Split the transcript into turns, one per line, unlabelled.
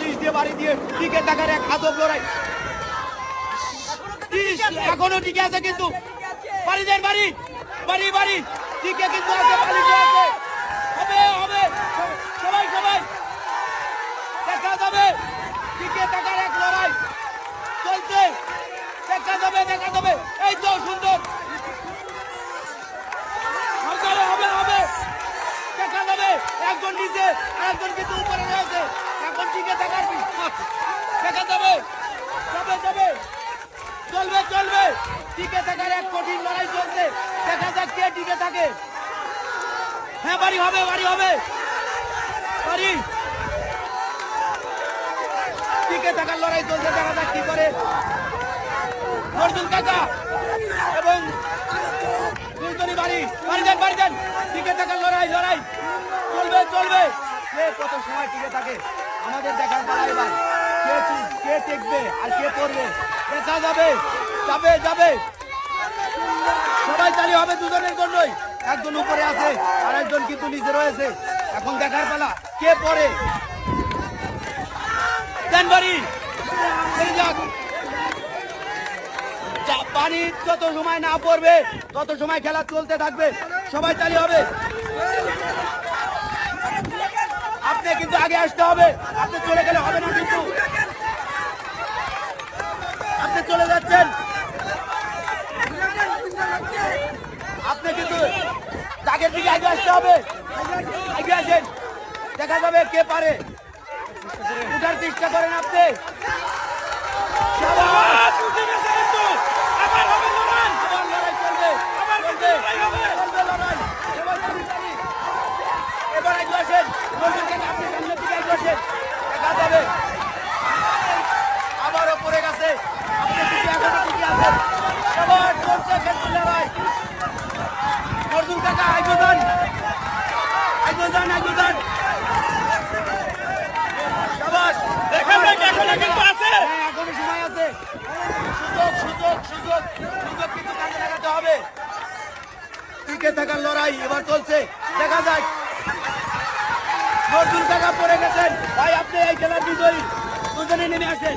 বালিশ দিয়ে বাড়ি দিয়ে টিকে থাকার এক আদব লড়াই এখনো টিকে আছে কিন্তু বাড়ি দেন বাড়ি বাড়ি বাড়ি টিকে কিন্তু আছে বালিশ আছে হবে হবে সবাই সবাই দেখা যাবে টিকে থাকার এক লড়াই চলছে দেখা যাবে এই তো সুন্দর হবে হবে দেখা যাবে একজন নিচে একজন কিন্তু উপরে রয়েছে এখন টিকে থাকার দেখা যাবে যাবে চলবে চলবে টিকে থাকার এক কঠিন লড়াই চলছে দেখা যাক কে টিকে থাকে হ্যাঁ বাড়ি হবে বাড়ি টিকে থাকার লড়াই চলছে দেখা যাক কি করে অর্জুন কাকা এবং দুলতনি বাড়ি দেন টিকে থাকার লড়াই চলবে কত সময় টিকে থাকে আমাদের দেখার পালা এবার কে টিকবে আর কে পড়বে দেখা যাবে সবাই চালি হবে দুজনের জন্যই একজন উপরে আছে আর একজন কিন্তু নিচে রয়েছে এখন দেখার পালা কে পড়ে দেন বাড়ি পানি যত সময় না পড়বে তত সময় খেলা চলতে থাকবে সবাই চালি হবে আপনি কিন্তু আগে আসতে হবে আপনি চলে গেলে হবে না কিন্তু আপনি চলে যাচ্ছেন আপনি কিন্তু দাগের দিকে আগে আসতে হবে আগে আসেন দেখা যাবে কে পারে উঠার চেষ্টা করেন আপনি এবার আগে আসেন আপনি সামনের দিকে আগে আসেন দেখা যাবে আবারও পড়ে গেছে আপনি দিকে এখনো দিকে আছেন সবার চলছে খেলতে লড়াই অর্জুন কাকা আইগোদান সবাস এখনো কিন্তু আছে হ্যাঁ এখনো সময় আছে সুযোগ কিন্তু কাজে লাগাতে হবে টিকে থাকার লড়াই এবার চলছে দেখা যাক অর্জুন কাকা পড়ে গেছেন ভাই আপনি এই খেলার বিজয়ী দুজনে নেমে আসেন